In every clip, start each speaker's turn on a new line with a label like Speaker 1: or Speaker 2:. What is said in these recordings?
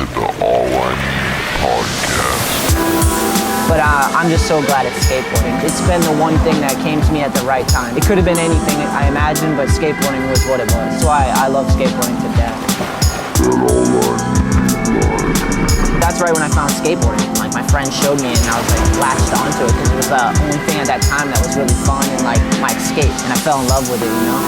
Speaker 1: to the All I Need podcast.
Speaker 2: But I'm just so glad it's skateboarding. It's been the one thing that came to me at the right time. It could have been anything I imagined, but skateboarding was what it was. So I love skateboarding to death. That's right when I found skateboarding. Like, my friend showed me and I was like latched onto it because it was the only thing at that time that was really fun and like my escape. And I fell in love with it, you know?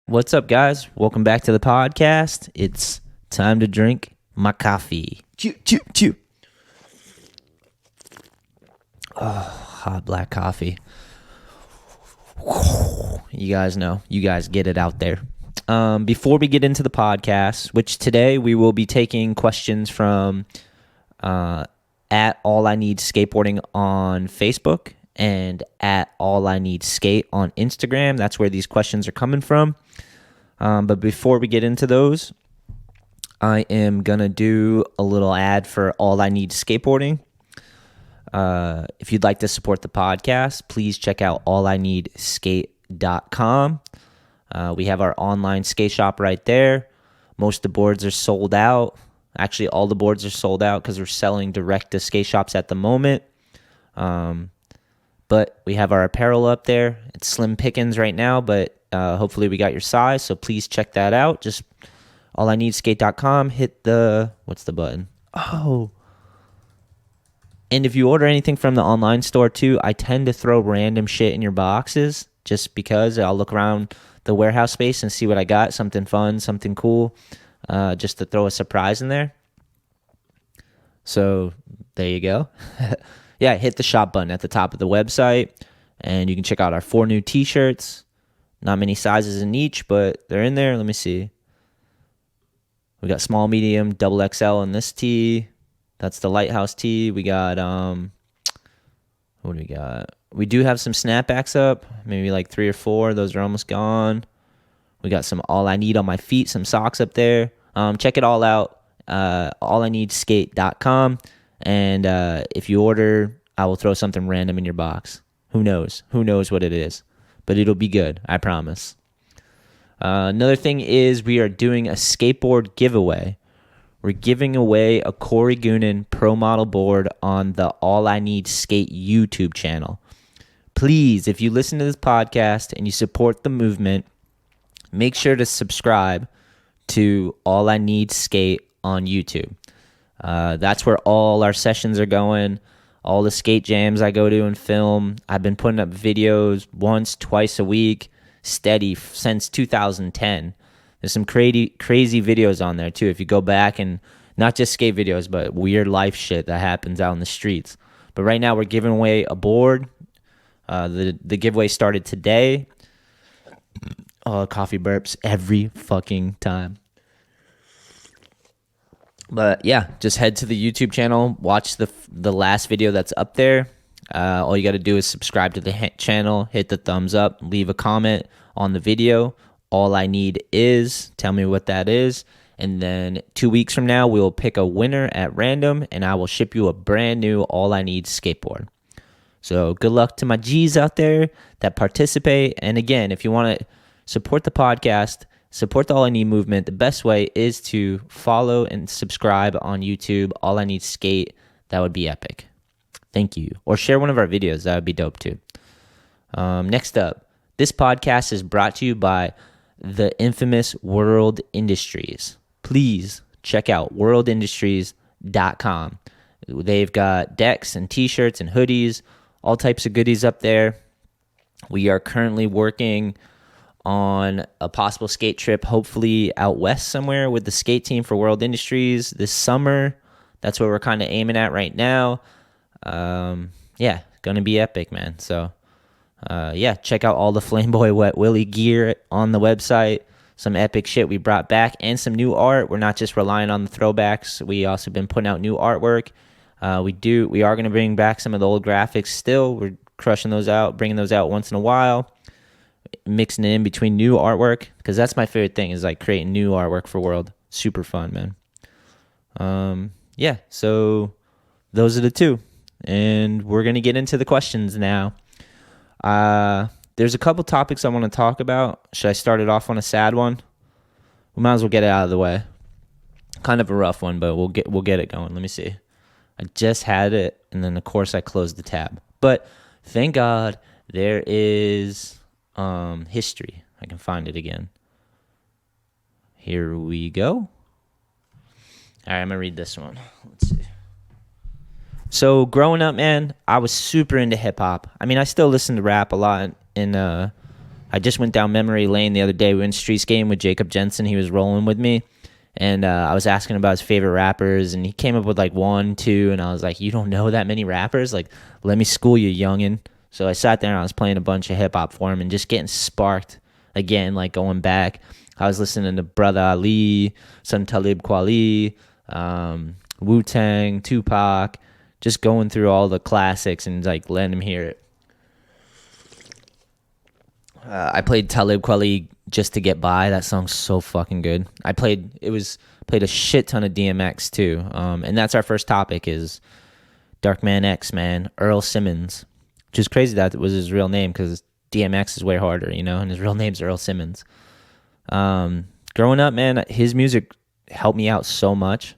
Speaker 3: What's up, guys? Welcome back to the podcast. It's time to drink my coffee. Chew, chew, chew. Oh, hot black coffee. You guys know. You guys get it out there. Before we get into the podcast, which today we will be taking questions from at All I Need Skateboarding on Facebook and at All I Need Skate on Instagram. That's where these questions are coming from. But before we get into those, I am going to do a little ad for All I Need Skateboarding. If you'd like to support the podcast, please check out allineedskate.com. We have our online skate shop right there. Most of the boards are sold out. Actually, all the boards are sold out because we're selling direct to skate shops at the moment. But we have our apparel up there. It's slim pickings right now, but hopefully we got your size, so please check that out. Just allineedskate.com, hit the, what's the button? Oh. And if you order anything from the online store too, I tend to throw random shit in your boxes just because I'll look around the warehouse space and see what I got, something fun, something cool, just to throw a surprise in there. So there you go. Yeah, hit the shop button at the top of the website, and you can check out our 4 new t-shirts. Not many sizes in each, but they're in there. Let me see. We got small, medium, double XL in this tee. That's the Lighthouse tee. We got, what do we got? We do have some snapbacks up, maybe like 3 or 4. Those are almost gone. We got some All I Need on my feet, some socks up there. Check it all out, allineedskate.com. And if you order, I will throw something random in your box. Who knows? Who knows what it is? But it'll be good, I promise. Another thing is we are doing a skateboard giveaway. We're giving away a Corey Goonan Pro Model board on the All I Need Skate YouTube channel. Please, if you listen to this podcast and you support the movement, make sure to subscribe to All I Need Skate on YouTube. That's where all our sessions are going. All the skate jams I go to and film. I've been putting up videos once, twice a week, steady since 2010. There's some crazy videos on there too. If you go back, and not just skate videos, but weird life shit that happens out in the streets. But right now we're giving away a board. The giveaway started today. Oh, coffee burps every fucking time. But yeah, just head to the YouTube channel, watch the last video that's up there. All you got to do is subscribe to the channel, hit the thumbs up, leave a comment on the video. All I need is, tell me what that is. And then 2 weeks from now, we'll pick a winner at random, and I will ship you a brand new All I Need skateboard. So good luck to my G's out there that participate. And again, if you want to support the podcast, support the All I Need movement, the best way is to follow and subscribe on YouTube, All I Need Skate. That would be epic. Thank you. Or share one of our videos. That would be dope too. Next up, this podcast is brought to you by the infamous World Industries. Please check out worldindustries.com. They've got decks and t-shirts and hoodies, all types of goodies up there. We are currently working on a possible skate trip, hopefully out west somewhere with the skate team for World Industries this summer. That's what we're kind of aiming at right now. Yeah, gonna be epic, man. So yeah, check out all the Flameboy Wet Willie gear on the website. Some epic shit we brought back and some new art. We're not just relying on the throwbacks. We also been putting out new artwork. We are going to bring back some of the old graphics still. We're crushing those out, bringing those out once in a while, mixing it in between new artwork, because that's my favorite thing, is like creating new artwork for World. Super fun, man. Yeah, so those are the two. And we're going to get into the questions now. there's a couple topics I want to talk about. Should I start it off on a sad one? We might as well get it out of the way. Kind of a rough one, but we'll get it going. Let me see. I just had it, and then of course I closed the tab. But thank God there is history. I can find it again. Here we go. All right, I'm gonna read this one. Let's see. So growing up, man, I was super into hip hop. I mean, I still listen to rap a lot. And I just went down memory lane the other day. We went street skating with Jacob Jensen. He was rolling with me. And I was asking about his favorite rappers. And he came up with like 1, 2. And I was like, you don't know that many rappers? Like, let me school you, youngin'. So I sat there and I was playing a bunch of hip hop for him and just getting sparked again, like going back. I was listening to Brother Ali, some Talib Kweli, Wu-Tang, Tupac, just going through all the classics and like letting him hear it. I played Talib Kweli Just to Get By. That song's so fucking good. I played a shit ton of DMX too. And that's our first topic is Darkman X, man, Earl Simmons, which is crazy that was his real name because DMX is way harder, you know, and his real name's Earl Simmons. Growing up, man, his music helped me out so much.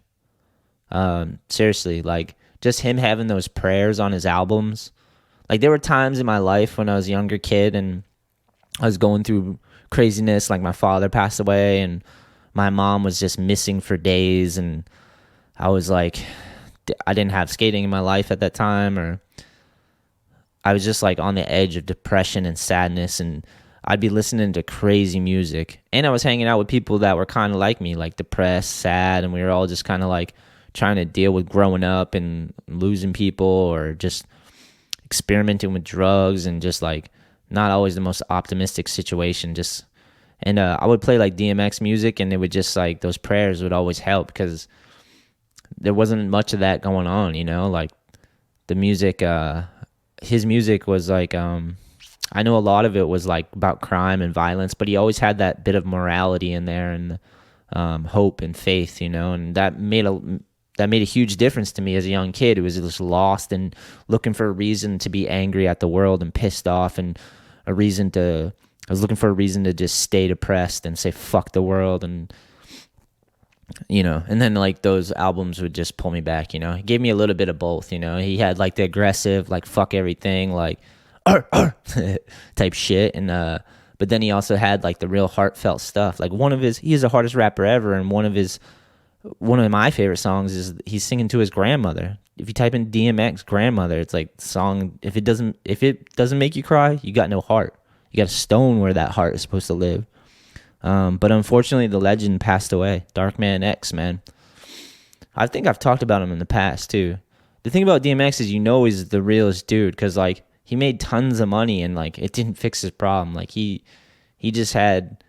Speaker 3: Seriously, like just him having those prayers on his albums. Like there were times in my life when I was a younger kid and I was going through craziness, like my father passed away and my mom was just missing for days, and I was like, I didn't have skating in my life at that time, or I was just like on the edge of depression and sadness, and I'd be listening to crazy music, and I was hanging out with people that were kind of like me, like depressed, sad, and we were all just kind of like trying to deal with growing up and losing people, or just experimenting with drugs, and just like not always the most optimistic situation. Just and I would play like DMX music, and it would just like those prayers would always help because there wasn't much of that going on, you know. Like the music, his music was like I know a lot of it was like about crime and violence, but he always had that bit of morality in there and hope and faith, you know, and that made a huge difference to me as a young kid who was just lost and looking for a reason to be angry at the world and pissed off, and I was looking for a reason to just stay depressed and say fuck the world, and you know, and then like those albums would just pull me back, you know. He gave me a little bit of both, you know. He had like the aggressive, like fuck everything, like type shit, and but then he also had like the real heartfelt stuff. Like he's the hardest rapper ever, and one of my favorite songs is he's singing to his grandmother. If you type in DMX grandmother, it's like the song, if it doesn't make you cry, you got no heart. You got a stone where that heart is supposed to live. But unfortunately the legend passed away. Darkman X, man. I think I've talked about him in the past too. The thing about DMX is, you know, he's the realest dude, because like he made tons of money and like it didn't fix his problem. Like he just had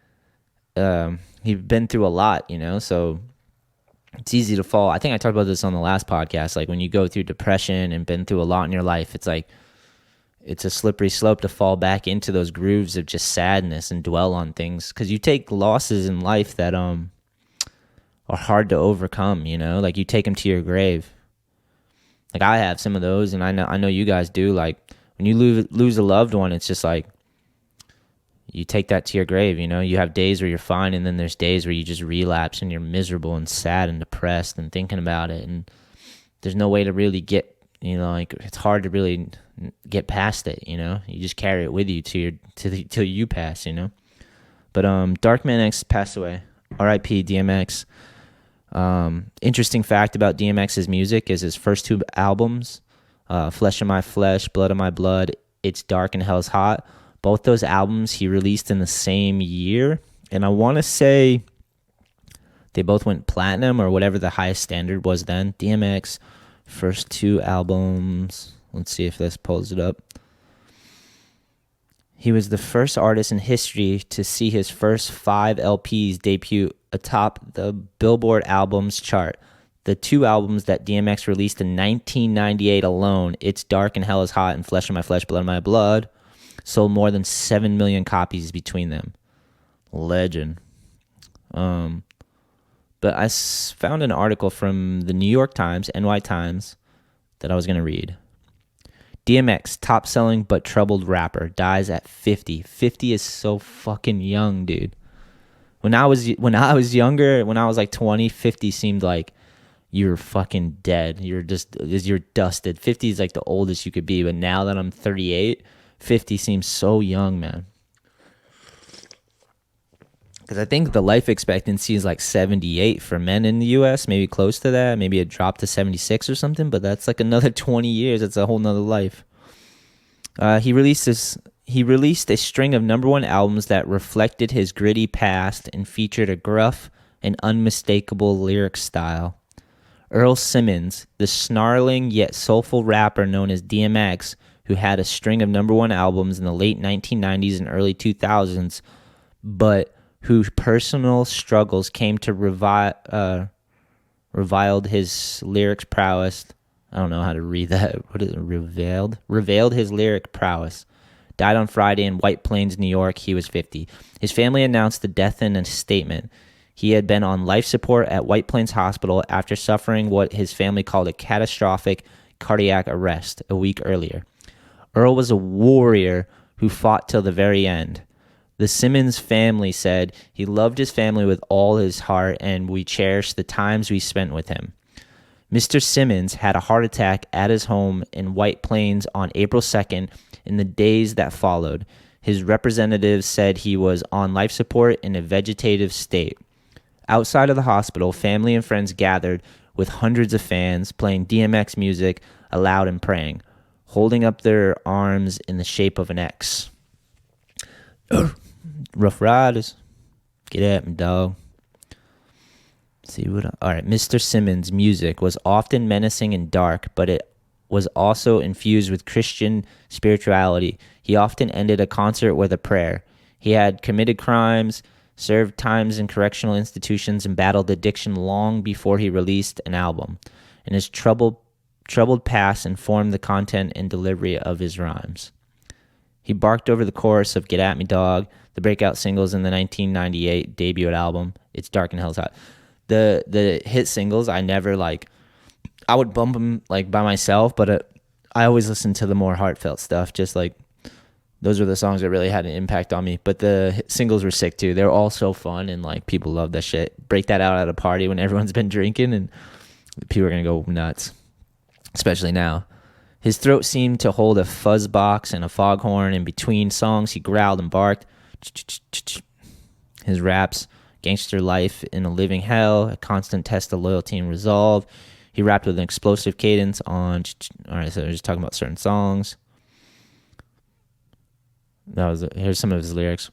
Speaker 3: he'd been through a lot, you know, so it's easy to fall. I think I talked about this on the last podcast. Like when you go through depression and been through a lot in your life, it's like it's a slippery slope to fall back into those grooves of just sadness and dwell on things, because you take losses in life that are hard to overcome, you know, like you take them to your grave. Like I have some of those, and I know you guys do. Like when you lose a loved one, it's just like you take that to your grave, you know. You have days where you're fine, and then there's days where you just relapse and you're miserable and sad and depressed and thinking about it, and there's no way to really get, you know, like it's hard to really get past it, you know. You just carry it with you till you pass, you know. But Darkman X passed away. R.I.P. DMX. Interesting fact about DMX's music is his first 2 albums, Flesh of My Flesh, Blood of My Blood, It's Dark and Hell's Hot. Both those albums he released in the same year, and I want to say they both went platinum or whatever the highest standard was then. DMX, first 2 albums. Let's see if this pulls it up. He was the first artist in history to see his first 5 LPs debut atop the Billboard albums chart. The 2 albums that DMX released in 1998 alone, It's Dark and Hell is Hot and Flesh of My Flesh, Blood of My Blood, sold more than 7 million copies between them. Legend. But I found an article from the New York Times, NY Times, that I was going to read. DMX, top selling but troubled rapper, dies at 50. 50 is so fucking young, dude. When I was younger, when I was like 20, 50 seemed like you're fucking dead. You're dusted. 50 is like the oldest you could be, but now that I'm 38, 50 seems so young, man. Because I think the life expectancy is like 78 for men in the U.S., maybe close to that. Maybe it dropped to 76 or something, but that's like another 20 years. That's a whole nother life. He released a string of number one albums that reflected his gritty past and featured a gruff and unmistakable lyric style. Earl Simmons, the snarling yet soulful rapper known as DMX, who had a string of number one albums in the late 1990s and early 2000s, but whose personal struggles came to reviled his lyrics prowess. I don't know how to read that. What is it? Revealed his lyric prowess. Died on Friday in White Plains, New York. He was 50. His family announced the death in a statement. He had been on life support at White Plains Hospital after suffering what his family called a catastrophic cardiac arrest a week earlier. Earl was a warrior who fought till the very end. The Simmons family said he loved his family with all his heart, and we cherished the times we spent with him. Mr. Simmons had a heart attack at his home in White Plains on April 2nd. In the days that followed, his representatives said he was on life support in a vegetative state. Outside of the hospital, family and friends gathered with hundreds of fans playing DMX music aloud and praying, holding up their arms in the shape of an X. Rough Riders, get at me, dog. All right, Mr. Simmons' music was often menacing and dark, but it was also infused with Christian spirituality. He often ended a concert with a prayer. He had committed crimes, served times in correctional institutions, and battled addiction long before he released an album. And his troubled past informed the content and delivery of his rhymes. He barked over the chorus of Get At Me Dog, the breakout singles in the 1998 debut album, It's Dark and Hell's Hot. The hit singles, I never I would bump them by myself, but I always listened to the more heartfelt stuff. Just those were the songs that really had an impact on me. But the hit singles were sick too. They were all so fun, and people love that shit. Break that out at a party when everyone's been drinking, and people are gonna go nuts, especially now. His throat seemed to hold a fuzz box and a foghorn. In between songs, he growled and barked. His raps, Gangster Life in a Living Hell, a constant test of loyalty and resolve. He rapped with an explosive cadence on... All right, so we're just talking about certain songs. Here's some of his lyrics.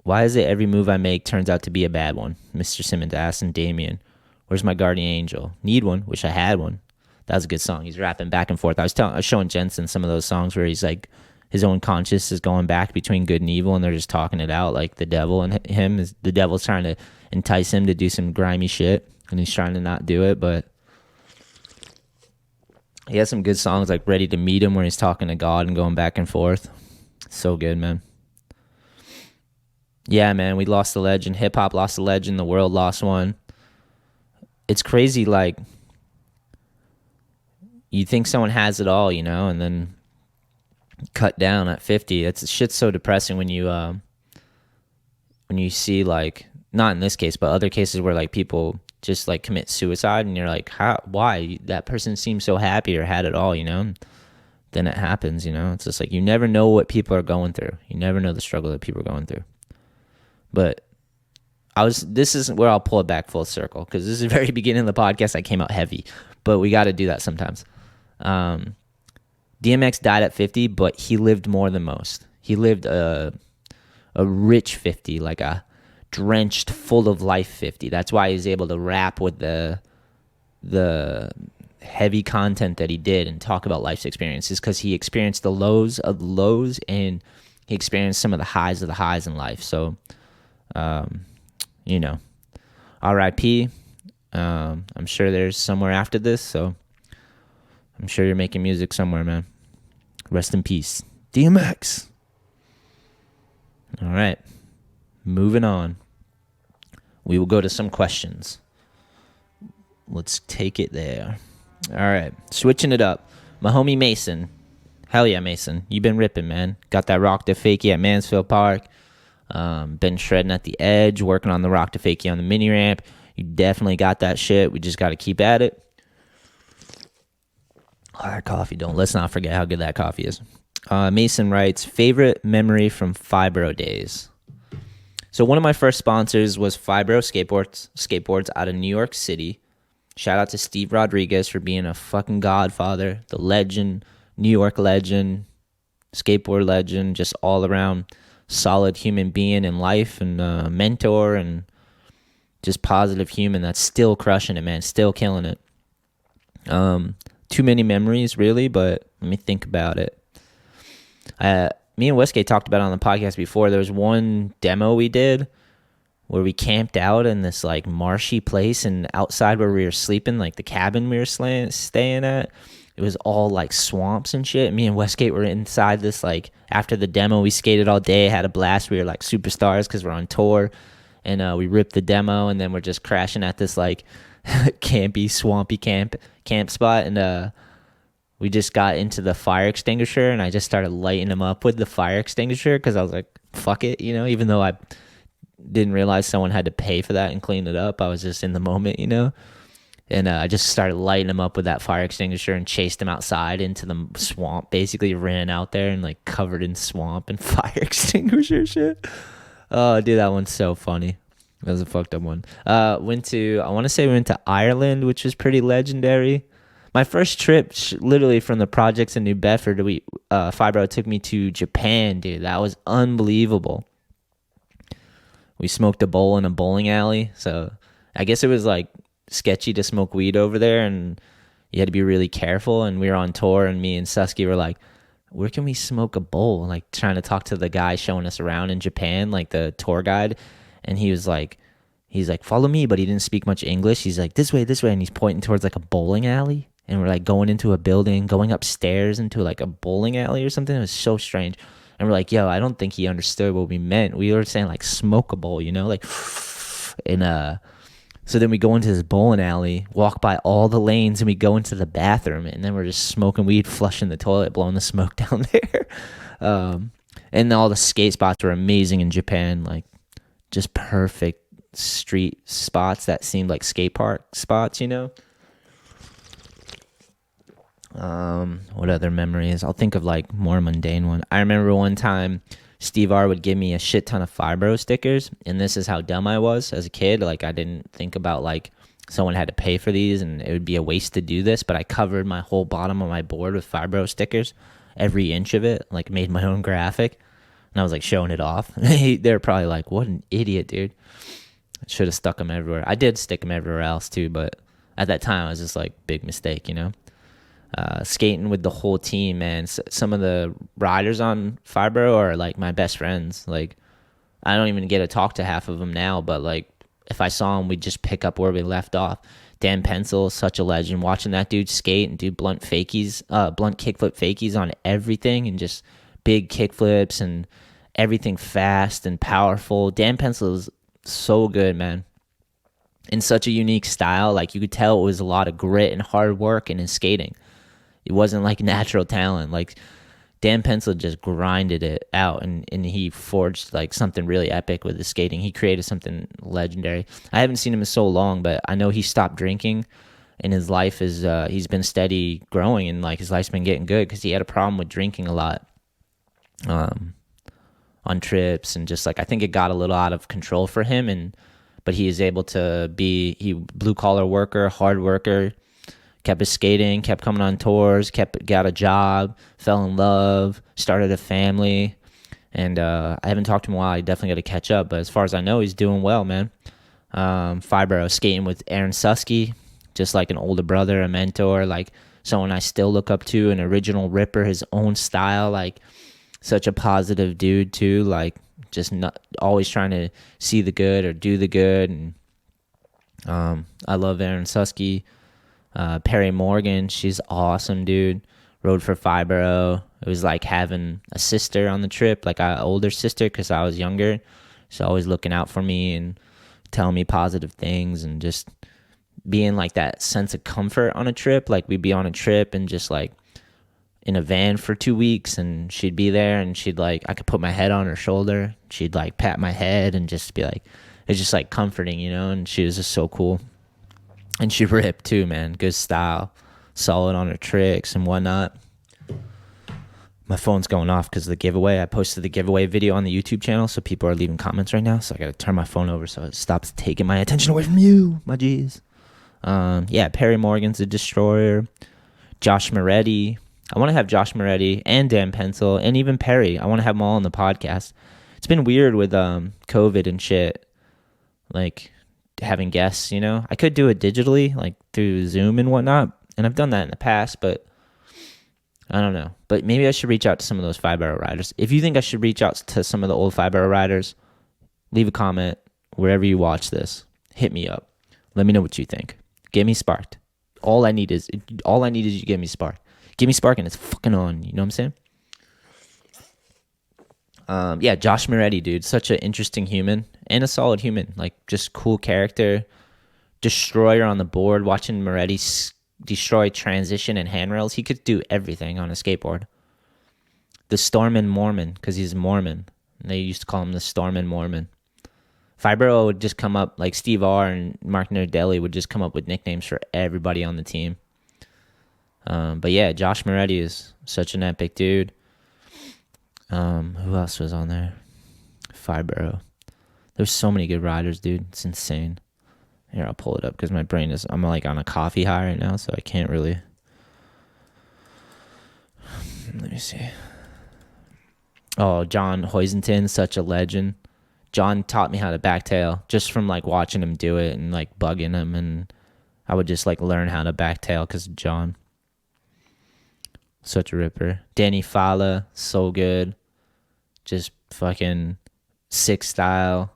Speaker 3: Why is it every move I make turns out to be a bad one? Mr. Simmons asked Damien. Where's my guardian angel? Need one. Wish I had one. That was a good song. He's rapping back and forth. I was showing Jensen some of those songs where he's his own conscience is going back between good and evil, and they're just talking it out like the devil and him. The devil's trying to entice him to do some grimy shit, and he's trying to not do it, but he has some good songs like Ready to Meet Him where he's talking to God and going back and forth. So good, man. Yeah, man, we lost a legend. Hip-hop lost a legend. The world lost one. It's crazy, you think someone has it all, and then cut down at 50. Shit's so depressing when you see not in this case, but other cases where people just commit suicide, and you're why? That person seemed so happy or had it all, Then it happens, It's just you never know what people are going through. You never know the struggle that people are going through. But this is where I'll pull it back full circle, because this is the very beginning of the podcast. I came out heavy, but we got to do that sometimes. DMX died at 50, but he lived more than most. He lived a rich 50, a drenched, full of life 50. That's why he's able to rap with the heavy content that he did and talk about life's experiences, because he experienced the lows of the lows, and he experienced some of the highs of the highs in life. So, R.I.P. I'm sure there's somewhere after this, so I'm sure you're making music somewhere, man. Rest in peace, DMX. All right, moving on. We will go to some questions. Let's take it there. All right, switching it up. My homie Mason Hell yeah, Mason. You've been ripping, man. Got that rock to fakie at Mansfield Park. Been shredding at the edge, working on the rock to fakie on the mini ramp. You definitely got that shit. We just got to keep at it. Our coffee, let's not forget how good that coffee is. Mason writes, favorite memory from Fiveboro days. So one of my first sponsors was Fiveboro skateboards out of New York City. Shout out to Steve Rodriguez for being a fucking godfather, the legend, New York legend, skateboard legend, just all around solid human being in life and mentor and just positive human that's still crushing it, man, still killing it. Too many memories, really, but let me think about it. Me and Westgate talked about it on the podcast before. There was one demo we did where we camped out in this like marshy place, and outside where we were sleeping, like the cabin we were staying at, it was all like swamps and shit. Me and Westgate were inside this, like, after the demo, we skated all day, had a blast. We were like superstars because we're on tour, and we ripped the demo, and then we're just crashing at this like campy, swampy camp spot, and we just got into the fire extinguisher, and I just started lighting them up with the fire extinguisher because I was like, fuck it, you know, even though I didn't realize someone had to pay for that and clean it up. I was just in the moment, you know, and I just started lighting them up with that fire extinguisher and chased them outside into the swamp, basically ran out there and like covered in swamp and fire extinguisher shit. Oh, dude, that one's so funny. That was a fucked up one. I want to say we went to Ireland, which was pretty legendary. My first trip, literally from the projects in New Bedford, Fibro took me to Japan, dude. That was unbelievable. We smoked a bowl in a bowling alley, so I guess it was like sketchy to smoke weed over there, and you had to be really careful. And we were on tour, and me and Susky were like, where can we smoke a bowl? Like trying to talk to the guy showing us around in Japan, like the tour guide, and he's like, follow me, but he didn't speak much English. He's like, this way, and he's pointing towards like a bowling alley. And we're like going into a building, going upstairs into like a bowling alley or something. It was so strange. And we're like, yo, I don't think he understood what we meant. We were saying like smoke a bowl, you know, like, and so then we go into this bowling alley, walk by all the lanes, and we go into the bathroom, and then we're just smoking weed, flushing the toilet, blowing the smoke down there. And all the skate spots were amazing in Japan, like just perfect street spots that seemed like skate park spots, you know. What other memories? I'll think of like more mundane one. I remember one time Steve R would give me a shit ton of Fibro stickers, and this is how dumb I was as a kid. Like I didn't think about like someone had to pay for these and it would be a waste to do this, but I covered my whole bottom of my board with Fibro stickers, every inch of it, like made my own graphic, and I was like showing it off. They're probably like, what an idiot, dude. I should have stuck them everywhere. I did stick them everywhere else too, but at that time I was just like, big mistake, you know. Skating with the whole team, man. Some of the riders on Fibro are like my best friends. Like I don't even get to talk to half of them now, but like if I saw them, we'd just pick up where we left off. Dan Pencil, such a legend. Watching that dude skate and do blunt kickflip fakies on everything, and just big kickflips and everything fast and powerful. Dan Pencil is so good, man. In such a unique style, like you could tell it was a lot of grit and hard work in his skating. It wasn't like natural talent. Like Dan Pencil just grinded it out, and he forged like something really epic with his skating. He created something legendary. I haven't seen him in so long, but I know he stopped drinking, and his life is he's been steady growing, and like his life's been getting good because he had a problem with drinking a lot on trips, and just like I think it got a little out of control for him, but he is able to be blue collar worker, hard worker. Kept his skating, kept coming on tours, got a job, fell in love, started a family, and I haven't talked to him in a while. I definitely got to catch up, but as far as I know, he's doing well, man. Fibro, skating with Aaron Susky, just like an older brother, a mentor, like someone I still look up to, an original ripper, his own style, like such a positive dude too, like just not always trying to see the good or do the good, and I love Aaron Susky. Perry Morgan, she's awesome, dude. Rode for Fibro. It was like having a sister on the trip, like an older sister, because I was younger. She's always looking out for me and telling me positive things, and just being like that sense of comfort on a trip. Like we'd be on a trip and just like in a van for 2 weeks, and she'd be there, and she'd like, I could put my head on her shoulder. She'd like pat my head and just be like, it's just like comforting, you know. And she was just so cool. And she ripped too, man. Good style, solid on her tricks and whatnot. My phone's going off because of the giveaway. I posted the giveaway video on the YouTube channel, so people are leaving comments right now. So I got to turn my phone over so it stops taking my attention away from you, my G's. Yeah, Perry Morgan's a destroyer. Josh Moretti. I want to have Josh Moretti and Dan Pencil and even Perry. I want to have them all on the podcast. It's been weird with COVID and shit, like having guests, you know. I could do it digitally, like through Zoom and whatnot, and I've done that in the past, but I don't know. But maybe I should reach out to some of those Fiveboro riders. If you think I should reach out to some of the old Fiveboro riders, leave a comment wherever you watch this. Hit me up. Let me know what you think. Get me sparked. All I need is you get me sparked. Get me spark and it's fucking on. You know what I'm saying? Yeah, Josh Moretti, dude. Such an interesting human and a solid human. Like, just cool character. Destroyer on the board. Watching Moretti destroy transition and handrails. He could do everything on a skateboard. The Stormin' Mormon, because he's Mormon. And they used to call him the Stormin' Mormon. Fiveboro would just come up, like Steve R. and Mark Nardelli would just come up with nicknames for everybody on the team. But yeah, Josh Moretti is such an epic dude. Who else was on there? Fiveboro. There's so many good riders, dude. It's insane. Here, I'll pull it up because my brain is, I'm like on a coffee high right now, so I can't really. Let me see. Oh, John Hoisington, such a legend. John taught me how to backtail just from like watching him do it and like bugging him, and I would just like learn how to backtail because of John. Such a ripper. Danny Fala, so good. Just fucking sick style,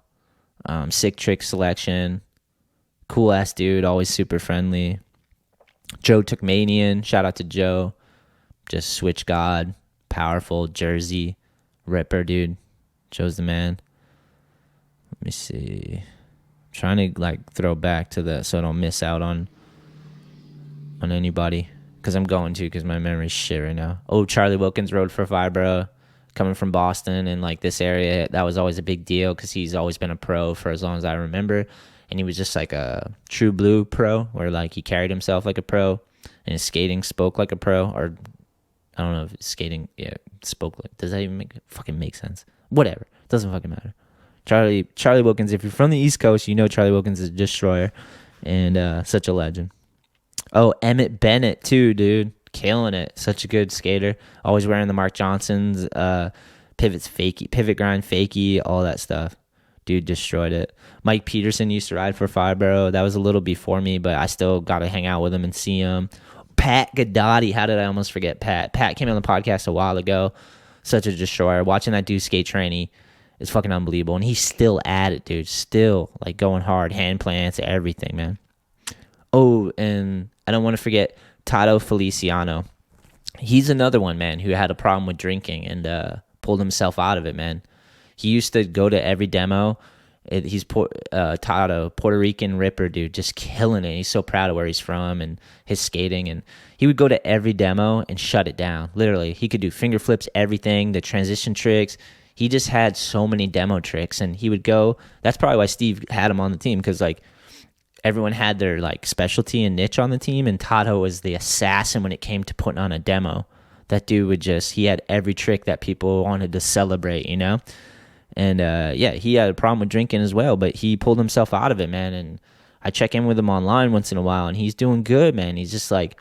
Speaker 3: sick trick selection. Cool ass dude, always super friendly. Joe Turkmanian, shout out to Joe. Just switch god, powerful, Jersey, ripper, dude. Joe's the man. Let me see. I'm trying to like throw back to the so I don't miss out on anybody. Because I'm going to, because my memory's shit right now. Oh, Charlie Wilkins rode for Fiveboro, coming from Boston and like this area. That was always a big deal because he's always been a pro for as long as I remember. And he was just like a true blue pro, where like he carried himself like a pro and his skating spoke like a pro. Or I don't know if skating, spoke like, does that even fucking make sense? Whatever. Doesn't fucking matter. Charlie Wilkins, if you're from the East Coast, you know Charlie Wilkins is a destroyer and such a legend. Oh, Emmett Bennett too, dude. Killing it. Such a good skater. Always wearing the Mark Johnson's pivot grind fakie, all that stuff. Dude destroyed it. Mike Peterson used to ride for Fiveboro. That was a little before me, but I still got to hang out with him and see him. Pat Gadotti. How did I almost forget Pat? Pat came on the podcast a while ago. Such a destroyer. Watching that dude skate tranny is fucking unbelievable. And he's still at it, dude. Still like going hard. Hand plants, everything, man. Oh, and I don't want to forget Tato Feliciano. He's another one, man, who had a problem with drinking and pulled himself out of it, man. He used to go to every demo. He's Tato, Puerto Rican ripper, dude, just killing it. He's so proud of where he's from and his skating. And he would go to every demo and shut it down. Literally, he could do finger flips, everything, the transition tricks. He just had so many demo tricks. And he would go. That's probably why Steve had him on the team, because like everyone had their like specialty and niche on the team, and Tato was the assassin when it came to putting on a demo. That dude would he had every trick that people wanted to celebrate, you know? And yeah, he had a problem with drinking as well, but he pulled himself out of it, man. And I check in with him online once in a while, and he's doing good, man. He's just like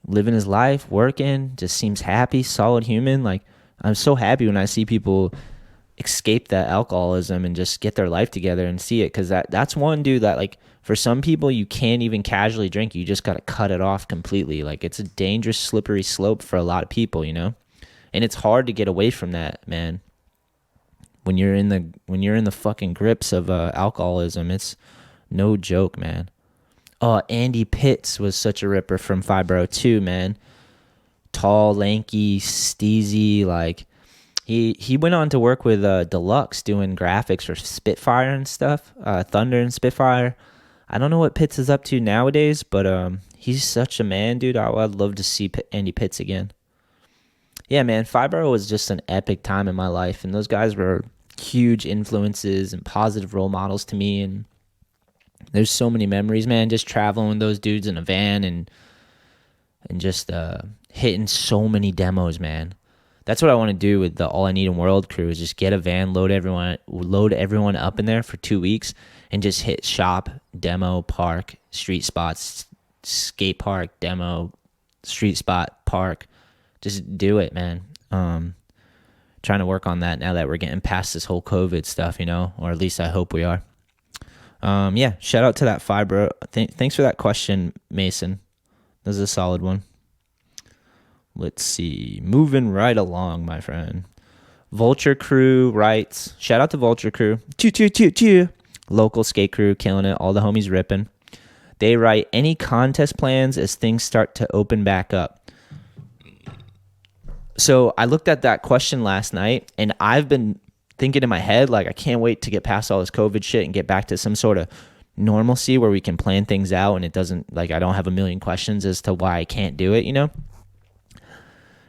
Speaker 3: living his life, working, just seems happy, solid human. Like, I'm so happy when I see people escape that alcoholism and just get their life together and see it, because that's one dude that, like, for some people you can't even casually drink. You just got to cut it off completely. Like, it's a dangerous, slippery slope for a lot of people, you know? And it's hard to get away from that, man. When you're in the fucking grips of alcoholism, it's no joke, man. Oh, Andy Pitts was such a ripper from Fiveboro too, man. Tall, lanky, steezy, like he went on to work with Deluxe doing graphics for Spitfire and stuff, Thunder and Spitfire. I don't know what Pitts is up to nowadays, but he's such a man, dude. I'd love to see Andy Pitts again. yeah, man, Fiveboro was just an epic time in my life, and those guys were huge influences and positive role models to me. And there's so many memories, man, just traveling with those dudes in a van and just hitting so many demos, man. That's what I want to do with the All I Need in World crew, is just get a van, load everyone up in there for 2 weeks, and just hit shop, demo, park, street spots, skate park, demo, street spot, park. Just do it, man. Trying to work on that now that we're getting past this whole COVID stuff, or at least I hope we are. Yeah, shout out to that Fibro. Thanks for that question, Mason. This is a solid one. Let's see. Moving right along, my friend. Vulture Crew writes, shout out to Vulture Crew. Choo. Local skate crew, killing it. All the homies ripping. They write, any contest plans as things start to open back up? So I looked at that question last night, and I've been thinking in my head, like, I can't wait to get past all this COVID shit and get back to some sort of normalcy where we can plan things out and it doesn't, like, I don't have a million questions as to why I can't do it,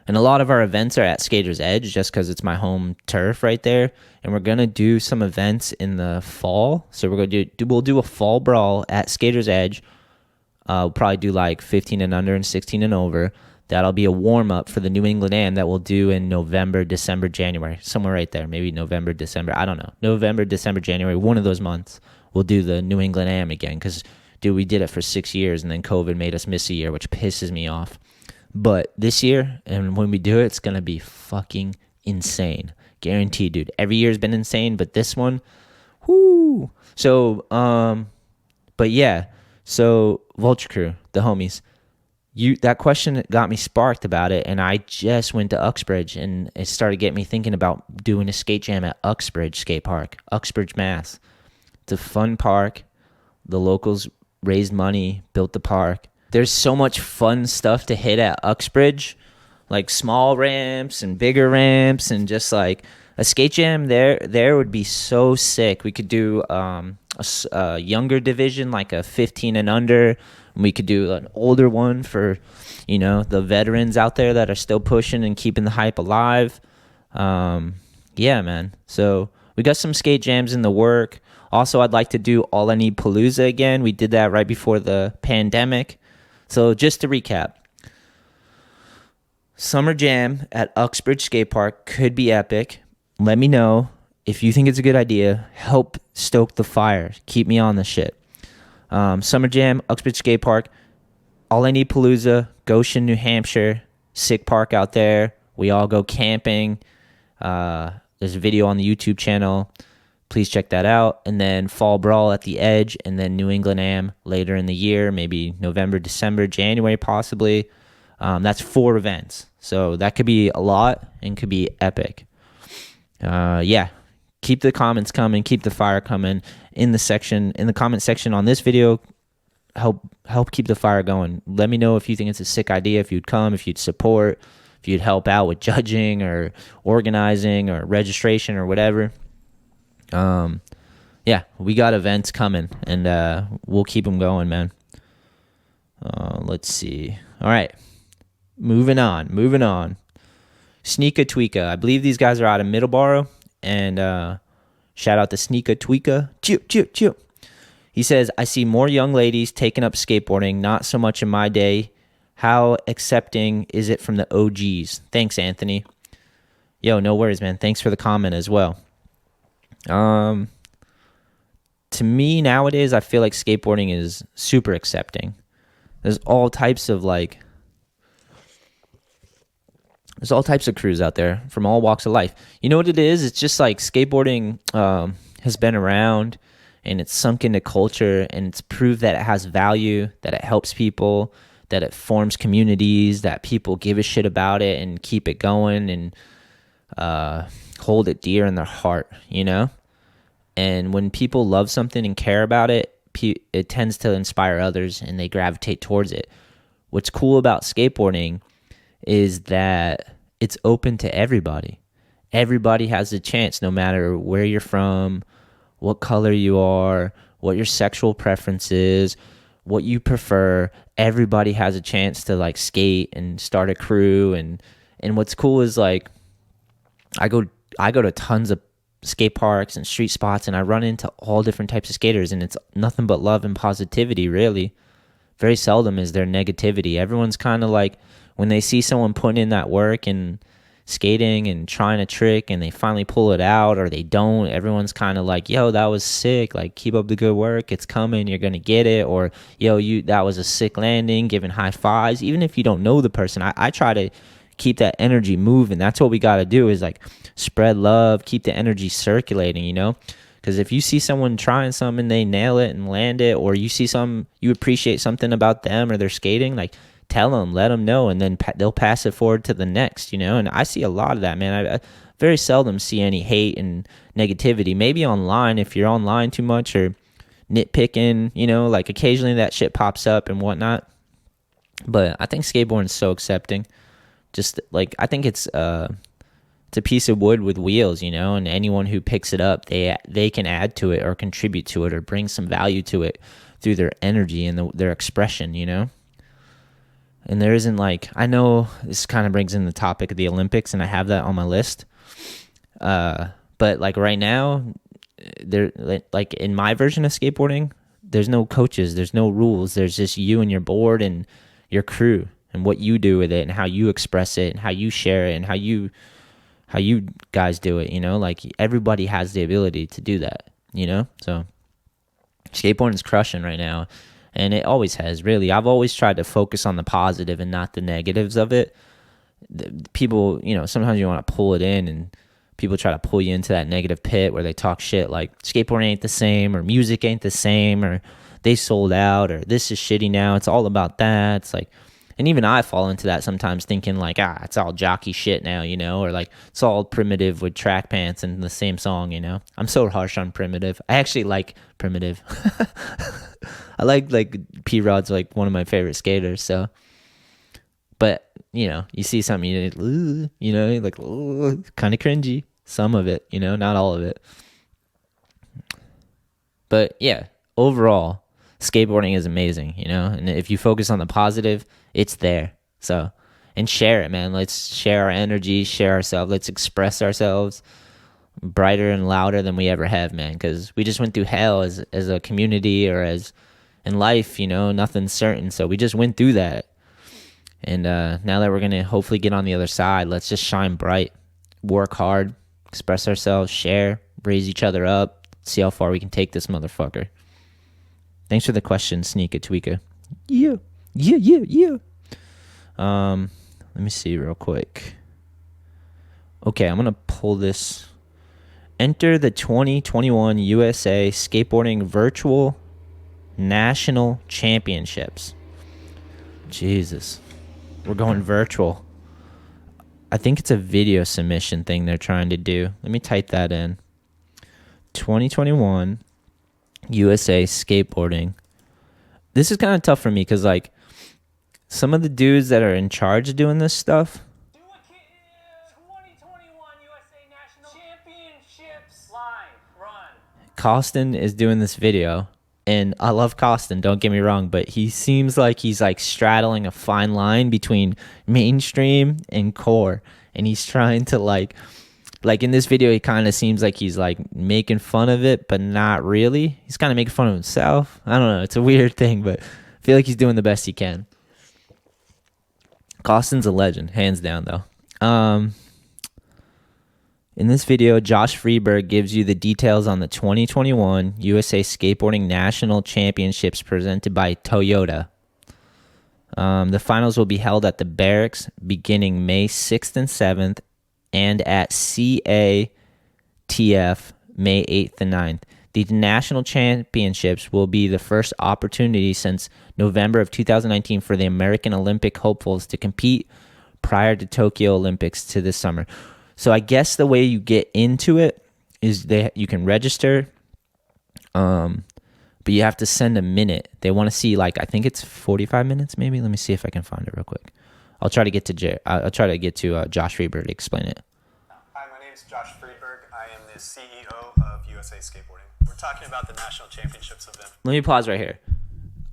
Speaker 3: And a lot of our events are at Skater's Edge just because it's my home turf right there. And we're going to do some events in the fall. So we'll do a fall brawl at Skater's Edge. We'll probably do like 15 and under and 16 and over. That'll be a warm-up for the New England Am that we'll do in November, December, January. Somewhere right there. Maybe November, December. I don't know. November, December, January. One of those months we'll do the New England Am again. Because, dude, we did it for 6 years and then COVID made us miss a year, which pisses me off. But this year, and when we do it, it's going to be fucking insane. Guaranteed, dude. Every year has been insane, but this one, whoo. So, but yeah. So, Vulture Crew, the homies. That question got me sparked about it, and I just went to Uxbridge, and it started getting me thinking about doing a skate jam at Uxbridge Skate Park, Uxbridge, Mass. It's a fun park. The locals raised money, built the park. There's so much fun stuff to hit at Uxbridge, like small ramps and bigger ramps, and just like a skate jam there would be so sick. We could do a younger division, like a 15 and under. And we could do an older one for, the veterans out there that are still pushing and keeping the hype alive. Yeah, man. So we got some skate jams in the work. Also, I'd like to do All I Need Palooza again. We did that right before the pandemic. So just to recap, Summer Jam at Uxbridge Skate Park could be epic. Let me know if you think it's a good idea. Help stoke the fire. Keep me on the shit. Summer Jam, Uxbridge Skate Park, All I Need Palooza, Goshen, New Hampshire, sick park out there. We all go camping. There's a video on the YouTube channel. Please check that out. And then Fall Brawl at the Edge, and then New England Am later in the year, maybe November, December, January possibly. That's 4 events. So that could be a lot and could be epic. Yeah. Keep the comments coming. Keep the fire coming in the comment section on this video. Help keep the fire going. Let me know if you think it's a sick idea, if you'd come, if you'd support, if you'd help out with judging or organizing or registration or whatever. Yeah, we got events coming, and we'll keep them going, man. Let's see. All right, moving on. Sneaka Tweeka. I believe these guys are out of Middleborough, and shout out to Sneaka Tweeka. Chew. He says, I see more young ladies taking up skateboarding, not so much in my day. How accepting is it from the OGs? Thanks, Anthony. Yo, no worries, man. Thanks for the comment as well. To me nowadays, I feel like skateboarding is super accepting. There's all types of crews out there from all walks of life. You know what it is? It's just like skateboarding has been around, and it's sunk into culture, and it's proved that it has value, that it helps people, that it forms communities, that people give a shit about it and keep it going and hold it dear in their heart, And when people love something and care about it, it tends to inspire others and they gravitate towards it. What's cool about skateboarding is that it's open to everybody. Everybody has a chance, no matter where you're from, what color you are, what your sexual preference is, what you prefer. Everybody has a chance to skate and start a crew and And what's cool is like I go to tons of skate parks and street spots, and I run into all different types of skaters, and it's nothing but love and positivity, really. Very seldom is there negativity. Everyone's kind of like, when they see someone putting in that work and skating and trying a trick and they finally pull it out or they don't, everyone's kind of like, yo, that was sick, like keep up the good work, it's coming, you're gonna get it. Or yo, that was a sick landing, giving high fives. Even if you don't know the person, I try to keep that energy moving. That's what we got to do, is like spread love, keep the energy circulating, you know? Because if you see someone trying something and they nail it and land it, or you see you appreciate something about them or their skating, like tell them, let them know, and then they'll pass it forward to the next, you know? And I see a lot of that, man. I very seldom see any hate and negativity. Maybe online, if you're online too much or nitpicking, you know, like occasionally that shit pops up and whatnot. But I think skateboarding is so accepting. Just like, I think it's a piece of wood with wheels, you know, and anyone who picks it up, they can add to it or contribute to it or bring some value to it through their energy and their expression, you know? And there isn't like, I know this kind of brings in the topic of the Olympics, and I have that on my list. But like right now, there, like in my version of skateboarding, there's no coaches, there's no rules. There's just you and your board and your crew and what you do with it and how you express it and how you share it and how you guys do it, you know? Like everybody has the ability to do that, you know? So skateboarding is crushing right now. And it always has, really. I've always tried to focus on the positive and not the negatives of it. People, you know, sometimes you want to pull it in, and people try to pull you into that negative pit where they talk shit like skateboarding ain't the same, or music ain't the same, or they sold out, or this is shitty now. It's all about that. It's like, and even I fall into that sometimes, thinking like, it's all jockey shit now, you know, or like it's all Primitive with track pants and the same song, you know. I'm so harsh on Primitive. I actually like Primitive. I like P-Rod's like one of my favorite skaters. So, but you know, you see something, you know, like kind of cringy. Some of it, you know, not all of it. But yeah, overall, skateboarding is amazing, you know. And if you focus on the positive, it's there. So, and share it, man. Let's share our energy, share ourselves. Let's express ourselves brighter and louder than we ever have, man. Because we just went through hell as a community, or as in life, you know, nothing's certain. So we just went through that. And now that we're going to hopefully get on the other side, let's just shine bright, work hard, express ourselves, share, raise each other up, see how far we can take this motherfucker. Thanks for the question, Sneaka Tweeka. Yeah. Let me see real quick. Okay, I'm going to pull this. Enter the 2021 USA Skateboarding Virtual National Championships. Jesus. We're going virtual. I think it's a video submission thing they're trying to do. Let me type that in. 2021 USA Skateboarding. This is kind of tough for me because, like, some of the dudes that are in charge of doing this stuff.
Speaker 4: 2021 USA National Championships live run.
Speaker 3: Costin is doing this video. And I love Costin, don't get me wrong, but he seems like he's like straddling a fine line between mainstream and core. And he's trying to like in this video, he kind of seems like he's like making fun of it, but not really. He's kind of making fun of himself. I don't know. It's a weird thing, but I feel like he's doing the best he can. Costin's a legend, hands down, though. In this video, Josh Freeberg gives you the details on the 2021 USA Skateboarding National Championships presented by Toyota. The finals will be held at the Barracks beginning May 6th and 7th, and at CATF May 8th and 9th. The national championships will be the first opportunity since November of 2019 for the American Olympic hopefuls to compete prior to Tokyo Olympics to this summer. So I guess the way you get into it is you can register, but you have to send a minute. They want to see, like, I think it's 45 minutes maybe. Let me see if I can find it real quick. I'll try to get to Josh Freeberg to explain it.
Speaker 5: Hi, my name is Josh Freeberg. I am the CEO of USA Skateboarding. We're talking about the National Championships event.
Speaker 3: Let me pause right here.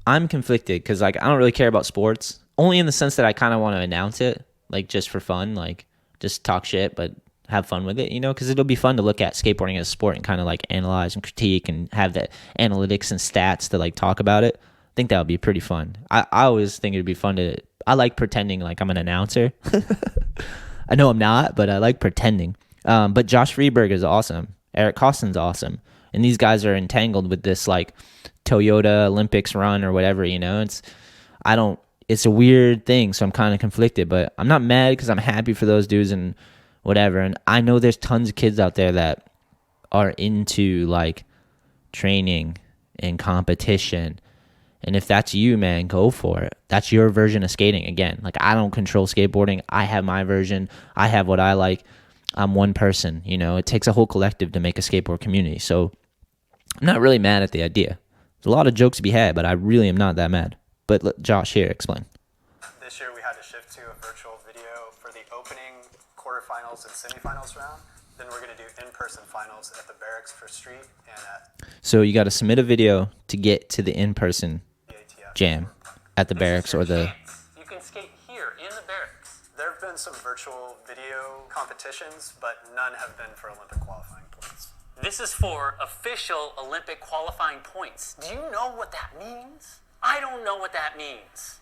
Speaker 3: I'm conflicted because, like, I don't really care about sports, only in the sense that I kind of want to announce it. like just for fun, like just talk shit, but have fun with it, you know, because it'll be fun to look at skateboarding as a sport and kind of like analyze and critique and have the analytics and stats to like talk about it. I think that would be pretty fun. I always think it'd be fun to, I like pretending like I'm an announcer. I know I'm not, but I like pretending. But Josh Freeberg is awesome. Eric Costin's awesome. And these guys are entangled with this like Toyota Olympics run or whatever, you know. It's a weird thing, so I'm kind of conflicted, but I'm not mad because I'm happy for those dudes and whatever. And I know there's tons of kids out there that are into like training and competition. And if that's you, man, go for it. That's your version of skating. Again, like I don't control skateboarding. I have my version. I have what I like. I'm one person, you know. It takes a whole collective to make a skateboard community. So I'm not really mad at the idea. There's a lot of jokes to be had, but I really am not that mad. But let Josh here explain.
Speaker 5: This year we had to shift to a virtual video for the opening quarterfinals and semifinals round. Then we're going to do in-person finals at the Barracks for Street and at
Speaker 3: So you got to submit a video to get to the in-person
Speaker 5: the ATF.
Speaker 3: jam at the Barracks or the...
Speaker 4: You can skate here in the barracks.
Speaker 5: There have been some virtual video competitions, but none have been for Olympic qualifying points.
Speaker 4: This is for official Olympic qualifying points. Do you know what that means? I don't know what that means,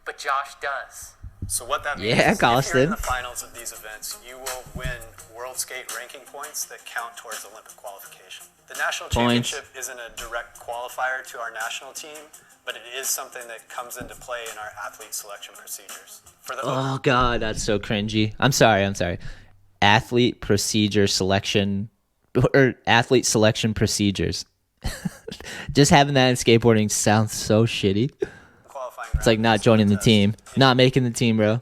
Speaker 4: but Josh does.
Speaker 5: So what that means
Speaker 3: Yeah,
Speaker 5: is if you're
Speaker 3: Colston.
Speaker 5: in the finals of these events, you will win World Skate ranking points that count towards Olympic qualification. The national
Speaker 3: Points.
Speaker 5: championship isn't a direct qualifier to our national team, but it is something that comes into play in our athlete selection procedures. For the
Speaker 3: Oh, God, that's so cringy. I'm sorry. Athlete procedure selection, or athlete selection procedures. Just having that in skateboarding sounds so shitty.
Speaker 5: qualifying
Speaker 3: It's like not joining the team, not making the team, bro.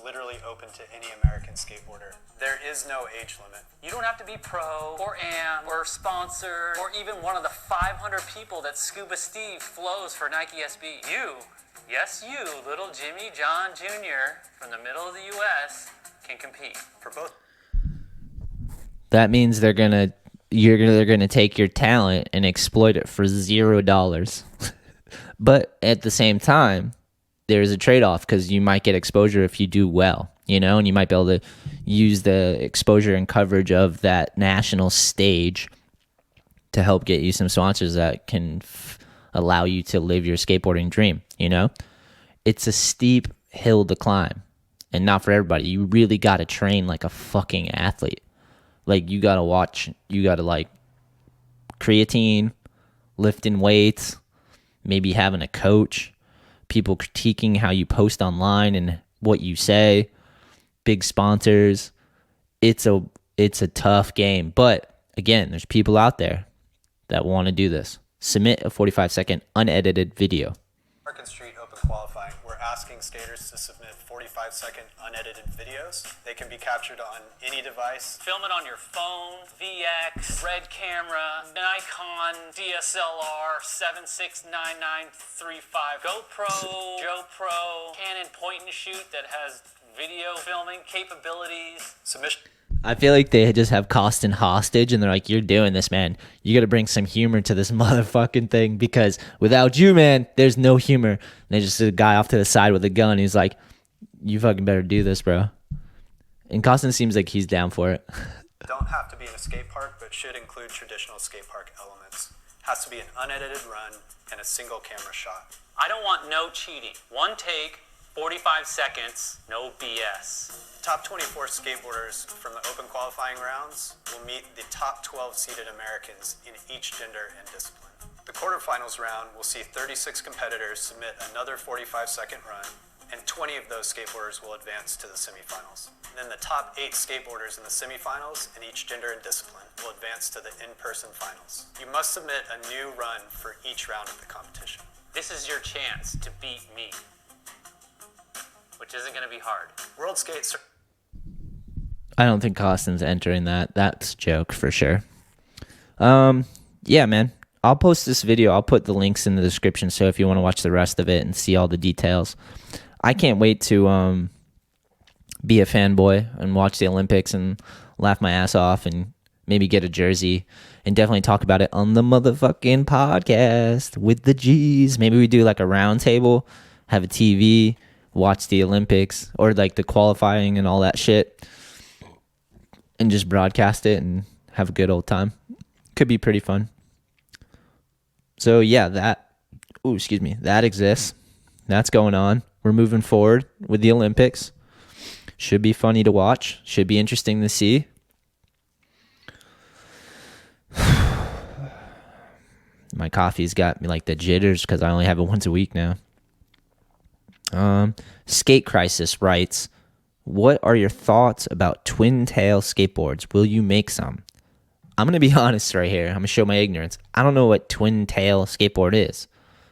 Speaker 5: literally open to any American skateboarder. There is no age limit.
Speaker 4: You don't have to be pro or am or sponsored or even one of the 500 people that Scuba Steve flows for Nike SB. You, yes you, little Jimmy John Jr. from the middle of the U.S. can compete.
Speaker 5: For both
Speaker 3: That means they're gonna take your talent and exploit it for $0. But at the same time, there's a trade-off because you might get exposure if you do well, you know, and you might be able to use the exposure and coverage of that national stage to help get you some sponsors that can allow you to live your skateboarding dream, you know? It's a steep hill to climb, and not for everybody. You really got to train like a fucking athlete. Like, you got to like creatine, lifting weights, maybe having a coach, people critiquing how you post online and what you say, big sponsors. It's a tough game. But again, there's people out there that want to do this. Submit a 45-second unedited video.
Speaker 5: Market Street Open Qualifying, we're asking skaters to submit 45-second unedited videos. They can be captured on any device.
Speaker 4: Film it on your phone, VX, Red camera, Nikon, DSLR, 769935, GoPro, Canon point and shoot that has video filming capabilities.
Speaker 5: Submission.
Speaker 3: I feel like they just have Costin hostage and they're like, you're doing this, man. You got to bring some humor to this motherfucking thing because without you, man, there's no humor. And there's just a guy off to the side with a gun. He's like, you fucking better do this, bro. And Costin seems like he's down for it.
Speaker 5: Don't have to be in a skate park, but should include traditional skate park elements. Has to be an unedited run and a single camera shot.
Speaker 4: I don't want no cheating. One take, 45 seconds, no BS.
Speaker 5: Top 24 skateboarders from the open qualifying rounds will meet the top 12 seeded Americans in each gender and discipline. The quarterfinals round will see 36 competitors submit another 45-second run, and 20 of those skateboarders will advance to the semifinals. Then the top 8 skateboarders in the semifinals in each gender and discipline will advance to the in-person finals. You must submit a new run for each round of the competition.
Speaker 4: This is your chance to beat me, which isn't going to be hard.
Speaker 5: World Skate
Speaker 3: I don't think Costin's entering that. That's a joke for sure. Yeah, man. I'll post this video. I'll put the links in the description so if you want to watch the rest of it and see all the details. I can't wait to be a fanboy and watch the Olympics and laugh my ass off and maybe get a jersey and definitely talk about it on the motherfucking podcast with the G's. Maybe we do like a round table, have a TV, watch the Olympics or like the qualifying and all that shit and just broadcast it and have a good old time. Could be pretty fun. So yeah, that exists. That's going on. We're moving forward with the Olympics. Should be funny to watch. Should be interesting to see. My coffee's got me like the jitters because I only have it once a week now. Skate Crisis writes, what are your thoughts about twin tail skateboards? Will you make some? I'm going to be honest right here. I'm going to show my ignorance. I don't know what twin tail skateboard is.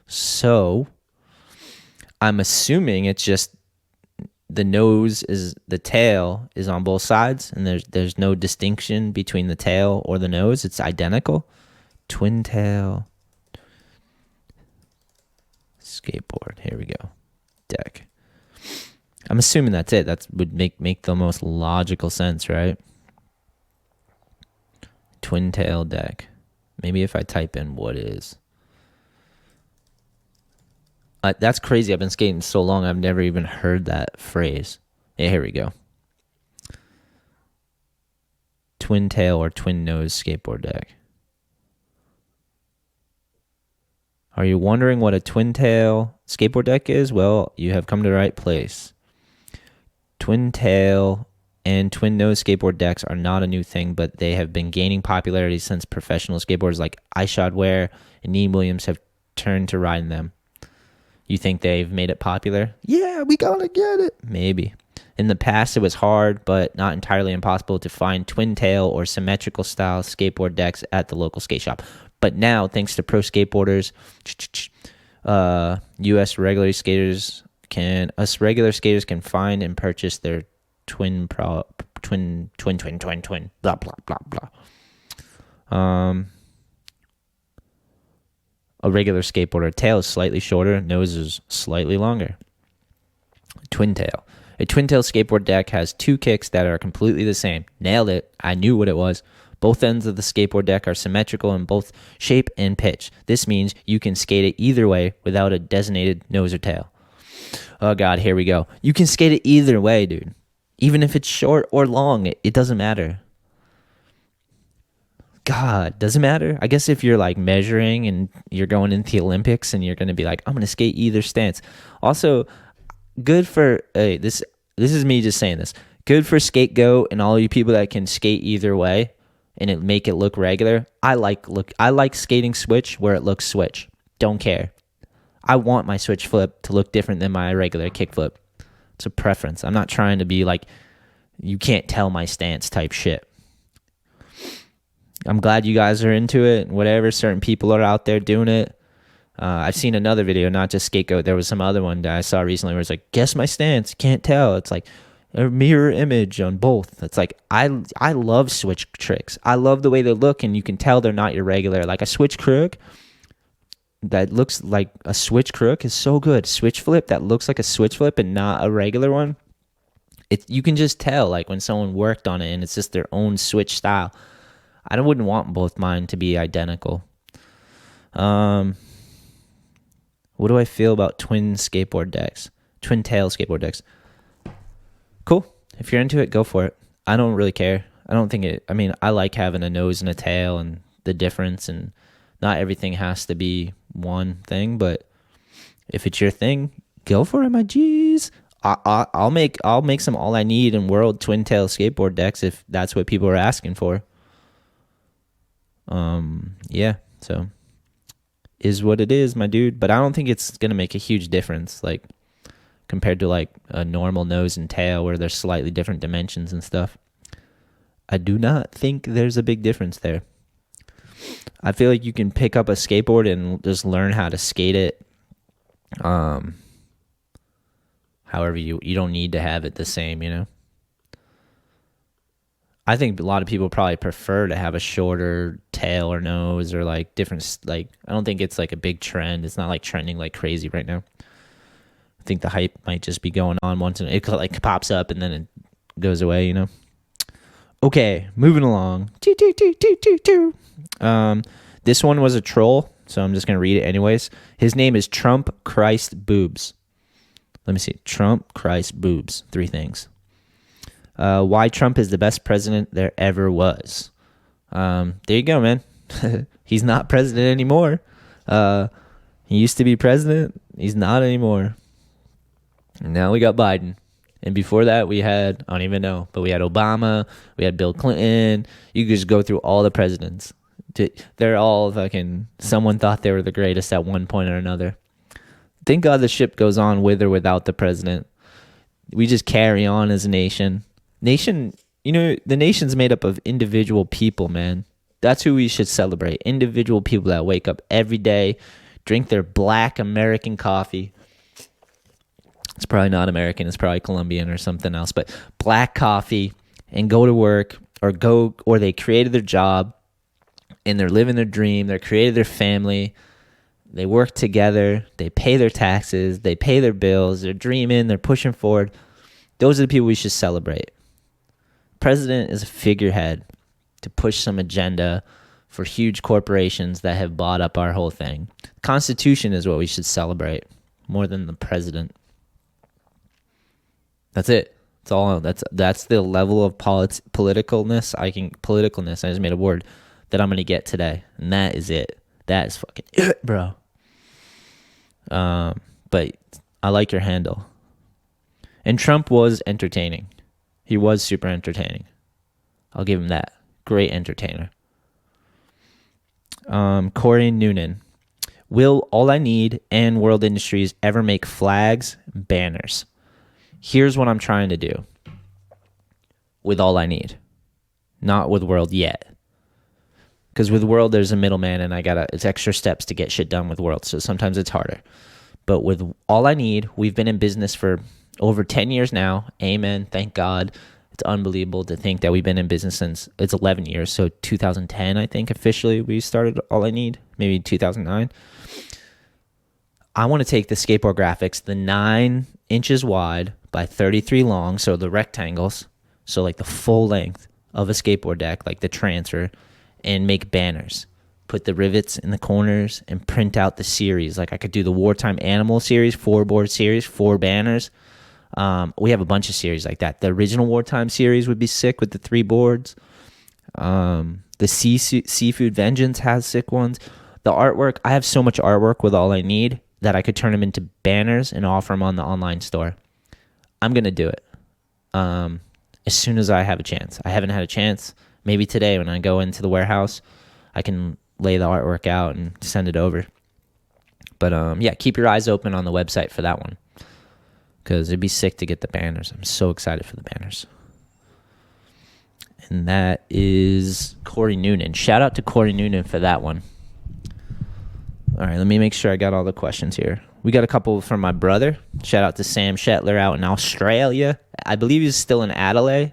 Speaker 3: So I'm assuming it's just the tail is on both sides and there's no distinction between the tail or the nose. It's identical. Twin tail skateboard. Here we go. Deck. I'm assuming that's it. That would make the most logical sense, right? Twin tail deck. Maybe if I type in what is. That's crazy. I've been skating so long, I've never even heard that phrase. Yeah, here we go. Twin tail or twin nose skateboard deck. Are you wondering what a twin tail skateboard deck is? Well, you have come to the right place. Twin tail and twin nose skateboard decks are not a new thing, but they have been gaining popularity since professional skateboarders like Ware and Neil Williams have turned to riding them. You think they've made it popular? Yeah, we gotta get it. Maybe. In the past, it was hard, but not entirely impossible to find twin tail or symmetrical style skateboard decks at the local skate shop. But now, thanks to pro skateboarders, U.S. regular skaters can find and purchase their twin, blah, blah, blah, blah. A regular skateboarder tail is slightly shorter, nose is slightly longer. Twin tail. A twin tail skateboard deck has two kicks that are completely the same. Nailed it. I knew what it was. Both ends of the skateboard deck are symmetrical in both shape and pitch. This means you can skate it either way without a designated nose or tail. Oh God, here we go. You can skate it either way, dude. Even if it's short or long, it doesn't matter. God, does it matter? I guess if you're like measuring and you're going into the Olympics and you're going to be like, I'm going to skate either stance. Also, good for, this is me just saying this. Good for SkateGo and all you people that can skate either way and make it look regular. I like skating switch where it looks switch. Don't care. I want my switch flip to look different than my regular kick flip. It's a preference. I'm not trying to be like, you can't tell my stance type shit. I'm glad you guys are into it. Whatever, certain people are out there doing it. I've seen another video, not just SkateGo. There was some other one that I saw recently where it's like, guess my stance. Can't tell. It's like a mirror image on both. It's like, I love switch tricks. I love the way they look, and you can tell they're not your regular. Like a switch crook that looks like a switch crook is so good. Switch flip that looks like a switch flip and not a regular one. You can just tell like when someone worked on it and it's just their own switch style. I wouldn't want both mine to be identical. What do I feel about twin skateboard decks? Twin tail skateboard decks. Cool. If you're into it, go for it. I don't really care. I like having a nose and a tail and the difference, and not everything has to be one thing, but if it's your thing, go for it, my G's. I'll make some all I need in world twin tail skateboard decks if that's what people are asking for. Yeah, so is what it is, my dude. But I don't think it's gonna make a huge difference, like compared to like a normal nose and tail where there's slightly different dimensions and stuff. I do not think there's a big difference there. I feel like you can pick up a skateboard and just learn how to skate it. However, you don't need to have it the same, you know. I think a lot of people probably prefer to have a shorter tail or nose or like different, like, I don't think it's like a big trend. It's not like trending like crazy right now. I think the hype might just be going on once and it like pops up and then it goes away, you know. Okay, moving along. This one was a troll, so I'm just going to read it anyways. His name is Trump Christ Boobs. Let me see. Trump, Christ, boobs. 3 things. Why Trump is the best president there ever was. There you go, man. He's not president anymore. He used to be president. He's not anymore. And now we got Biden. And before that, we had, I don't even know, but we had Obama. We had Bill Clinton. You could just go through all the presidents. They're all fucking, someone thought they were the greatest at one point or another. Thank God the ship goes on with or without the president. We just carry on as a nation. The nation's made up of individual people, man. That's who we should celebrate. Individual people that wake up every day, drink their black American coffee. It's probably not American. It's probably Colombian or something else. But black coffee and go to work or they created their job and they're living their dream. They created their family. They work together. They pay their taxes. They pay their bills. They're dreaming. They're pushing forward. Those are the people we should celebrate. President is a figurehead to push some agenda for huge corporations that have bought up our whole thing. Constitution is what we should celebrate more than the president. That's it. That's all. That's the level of politicalness. I just made a word that I'm gonna get today, and that is it. That is fucking it, bro. But I like your handle. And Trump was entertaining. He was super entertaining. I'll give him that. Great entertainer. Corey Noonan. Will All I Need and World Industries ever make flags, banners? Here's what I'm trying to do with All I Need. Not with World yet. Because with World, there's a middleman, and it's extra steps to get shit done with World, so sometimes it's harder. But with All I Need, we've been in business for over 10 years now. Amen. Thank God. It's unbelievable to think that we've been in business since, it's 11 years, so 2010, I think, officially, we started All I Need, maybe 2009. I want to take the skateboard graphics, the 9 inches wide by 33 long, so the rectangles, so like the full length of a skateboard deck, like the transfer, and make banners. Put the rivets in the corners and print out the series. Like I could do the Wartime Animal series, 4-board series, 4 banners. We have a bunch of series like that. The original Wartime series would be sick with the 3 boards. The Seafood Vengeance has sick ones. The artwork, I have so much artwork with All I Need that I could turn them into banners and offer them on the online store. I'm going to do it as soon as I have a chance. I haven't had a chance. Maybe today when I go into the warehouse, I can lay the artwork out and send it over. But yeah, keep your eyes open on the website for that one, because it'd be sick to get the banners. I'm so excited for the banners. And that is Corey Noonan. Shout out to Corey Noonan for that one. All right, let me make sure I got all the questions here. We got a couple from my brother. Shout out to Sam Shetler out in Australia. I believe he's still in Adelaide.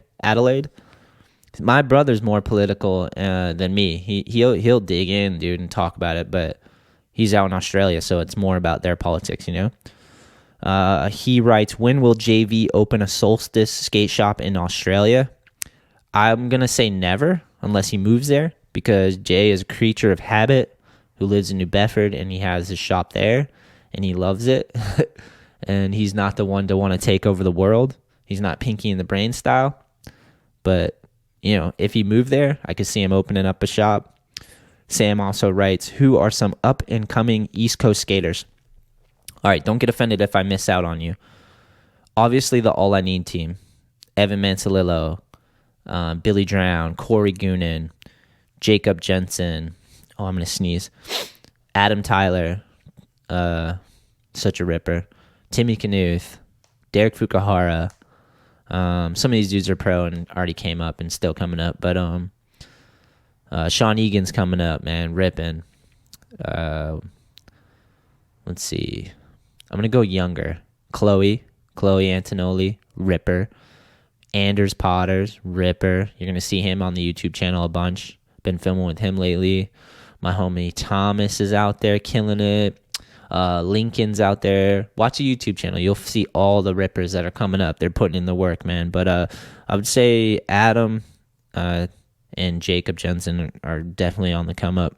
Speaker 3: My brother's more political than me. He'll dig in, dude, and talk about it, but he's out in Australia, so it's more about their politics, you know? He writes, when will JV open a Solstice skate shop in Australia? I'm going to say never, unless he moves there, because Jay is a creature of habit who lives in New Bedford, and he has his shop there, and he loves it. And he's not the one to want to take over the world. He's not Pinky in the Brain style. But, you know, if he moved there, I could see him opening up a shop. Sam also writes, who are some up-and-coming East Coast skaters? All right, don't get offended if I miss out on you. Obviously, the All I Need team. Evan Mansalillo, Billy Drown, Corey Goonan, Jacob Jensen. Oh, I'm going to sneeze. Adam Tyler, such a ripper. Timmy Knuth, Derek Fukuhara. Some of these dudes are pro and already came up and still coming up. But Sean Egan's coming up, man, ripping. Let's see. I'm going to go younger. Chloe Antonoli, ripper. Anders Potters, ripper. You're going to see him on the YouTube channel a bunch. Been filming with him lately. My homie Thomas is out there killing it. Lincoln's out there. Watch the YouTube channel. You'll see all the rippers that are coming up. They're putting in the work, man. But I would say Adam and Jacob Jensen are definitely on the come up.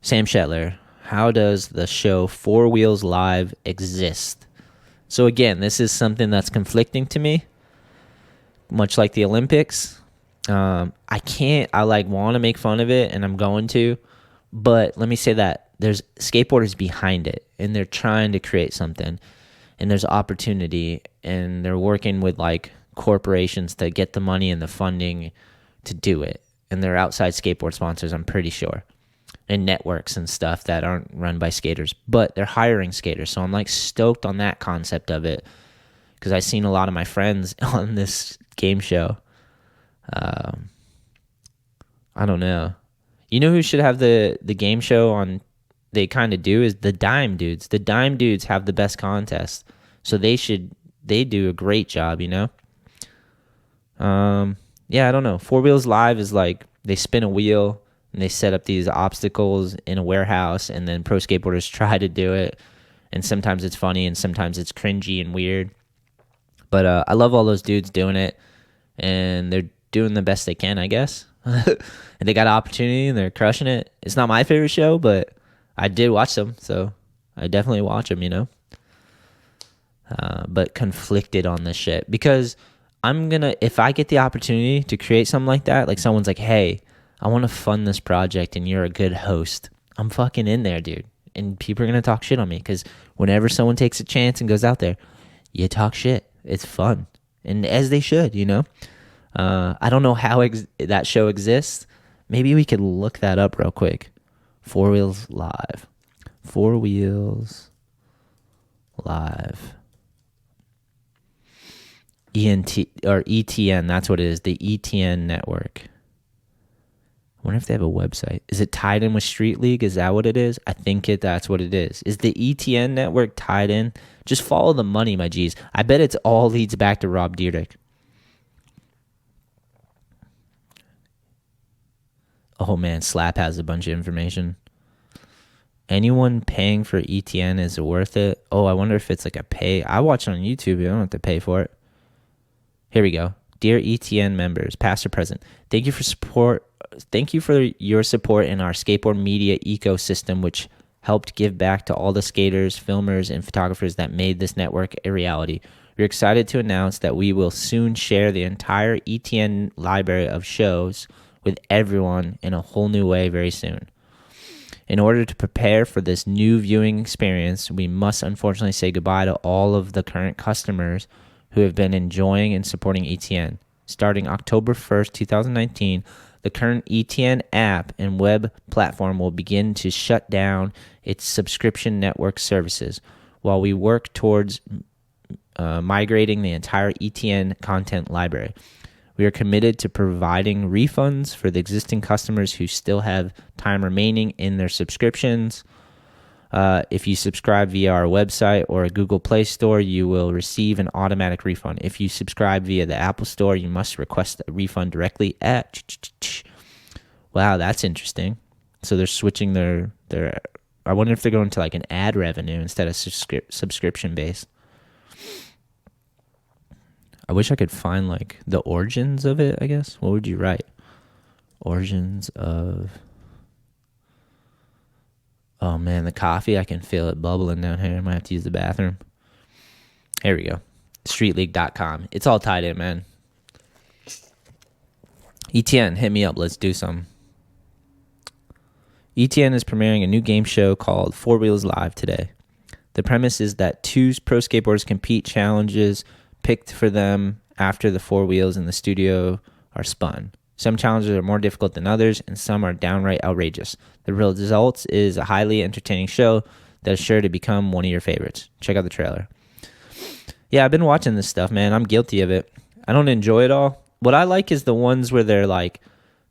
Speaker 3: Sam Shetler, how does the show Four Wheels Live exist? So again, this is something that's conflicting to me, much like the Olympics. I want to make fun of it, and I'm going to, but let me say that there's skateboarders behind it, and they're trying to create something, and there's opportunity, and they're working with like corporations to get the money and the funding to do it, and they're outside skateboard sponsors, I'm pretty sure, and networks and stuff that aren't run by skaters, but they're hiring skaters. So I'm like stoked on that concept of it, because I've seen a lot of my friends on this game show. I don't know. You know who should have the game show on? They kind of do is the Dime Dudes. The Dime Dudes have the best contest, so they do a great job, you know. Yeah, I don't know. Four Wheels Live is like they spin a wheel and they set up these obstacles in a warehouse, and then pro skateboarders try to do it, and sometimes it's funny and sometimes it's cringy and weird. But I love all those dudes doing it, and they're doing the best they can, I guess. And they got an opportunity and they're crushing it. It's not my favorite show, but I did watch them, so I definitely watch them, you know. But conflicted on this shit, because if I get the opportunity to create something like that, like someone's like, hey, I want to fund this project and you're a good host, I'm fucking in there, dude. And people are going to talk shit on me, because whenever someone takes a chance and goes out there, you talk shit. It's fun. And as they should, you know. I don't know how that show exists. Maybe we could look that up real quick. Four Wheels Live. Four Wheels Live. ETN, that's what it is. The ETN Network. I wonder if they have a website. Is it tied in with Street League? Is that what it is? I think that's what it is. Is the ETN Network tied in? Just follow the money, my G's. I bet it's all leads back to Rob Dyrdek. Oh man, Slap has a bunch of information. Anyone paying for ETN is worth it. Oh, I wonder if it's like a pay. I watch it on YouTube. You don't have to pay for it. Here we go. Dear ETN members, past or present, thank you for support. Thank you for your support in our skateboard media ecosystem, which helped give back to all the skaters, filmers, and photographers that made this network a reality. We're excited to announce that we will soon share the entire ETN library of shows with everyone in a whole new way very soon. In order to prepare for this new viewing experience, we must unfortunately say goodbye to all of the current customers who have been enjoying and supporting ETN. Starting October 1st, 2019, the current ETN app and web platform will begin to shut down its subscription network services while we work towards migrating the entire ETN content library. We are committed to providing refunds for the existing customers who still have time remaining in their subscriptions. If you subscribe via our website or a Google Play Store, you will receive an automatic refund. If you subscribe via the Apple Store, you must request a refund directly at... Wow, that's interesting. So they're switching their... I wonder if they're going to like an ad revenue instead of subscription base. I wish I could find like the origins of it, I guess. What would you write? Origins of... Oh man, the coffee, I can feel it bubbling down here. I might have to use the bathroom. Here we go. Streetleague.com. It's all tied in, man. ETN, hit me up. Let's do some. ETN is premiering a new game show called Four Wheels Live today. The premise is that two pro skateboarders compete challenges picked for them after the four wheels in the studio are spun. Some challenges are more difficult than others, and some are downright outrageous. The result is a highly entertaining show that is sure to become one of your favorites. Check out the trailer. Yeah, I've been watching this stuff, man. I'm guilty of it. I don't enjoy it all. What I like is the ones where they're like,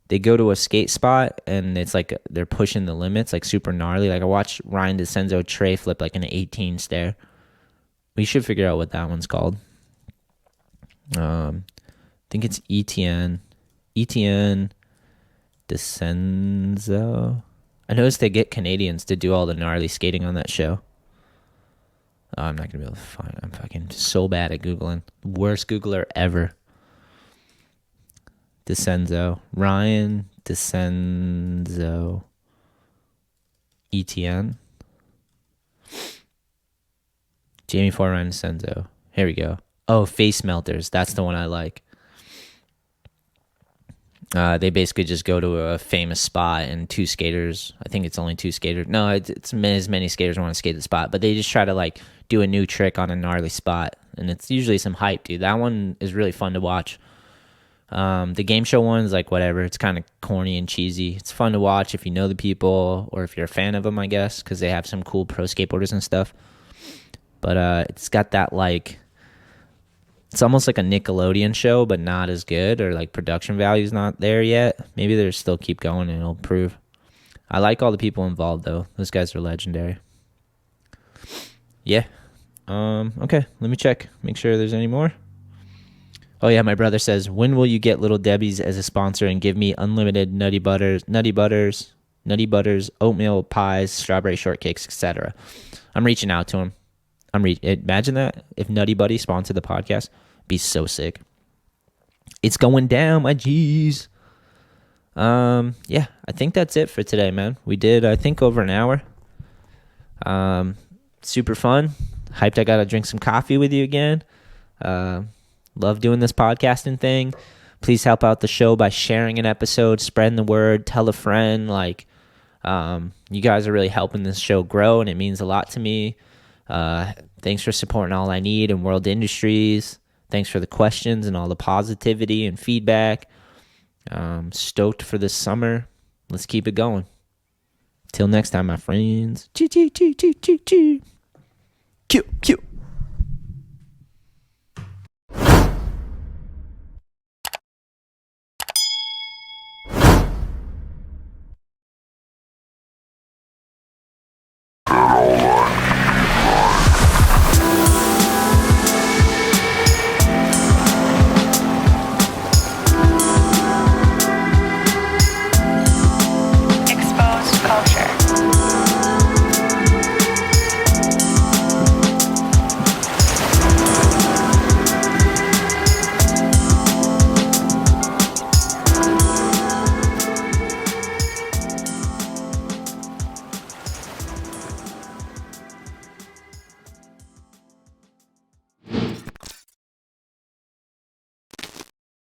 Speaker 3: they go to a skate spot and it's like they're pushing the limits, like super gnarly. Like I watched Ryan DeCenzo tray flip like an 18 stair. We should figure out what that one's called. I think it's ETN DeCenzo. I noticed they get Canadians to do all the gnarly skating on that show. Oh, I'm not going to be able to find it. I'm fucking so bad at Googling. Worst Googler ever. DeCenzo. Ryan DeCenzo. ETN. Jamie Forman and Senzo. Here we go. Oh, Face Melters. That's the one I like. They basically just go to a famous spot and two skaters. I think it's only two skaters. No, it's as many skaters want to skate the spot, but they just try to like do a new trick on a gnarly spot, and it's usually some hype, dude. That one is really fun to watch. The game show one's like whatever. It's kind of corny and cheesy. It's fun to watch if you know the people or if you're a fan of them, I guess, because they have some cool pro skateboarders and stuff. But it's got that like, it's almost like a Nickelodeon show, but not as good, or like production value's not there yet. Maybe they'll still keep going and it'll improve. I like all the people involved though. Those guys are legendary. Yeah. Okay, let me check. Make sure there's any more. Oh yeah, my brother says, when will you get Little Debbie's as a sponsor and give me unlimited nutty butters, oatmeal pies, strawberry shortcakes, etc. I'm reaching out to him. Imagine that if Nutty Buddy sponsored the podcast. Be so sick. It's going down, my G's. Yeah, I think that's it for today, man. We did, I think, over an hour. Super fun. Hyped I got to drink some coffee with you again. Love doing this podcasting thing. Please help out the show by sharing an episode, spreading the word, tell a friend. Like, you guys are really helping this show grow, and it means a lot to me. Thanks for supporting All I Need and World Industries. Thanks for the questions and all the positivity and feedback. Stoked for this summer. Let's keep it going. Till next time, my friends. Choo choo choo choo choo choo. Cute, cute.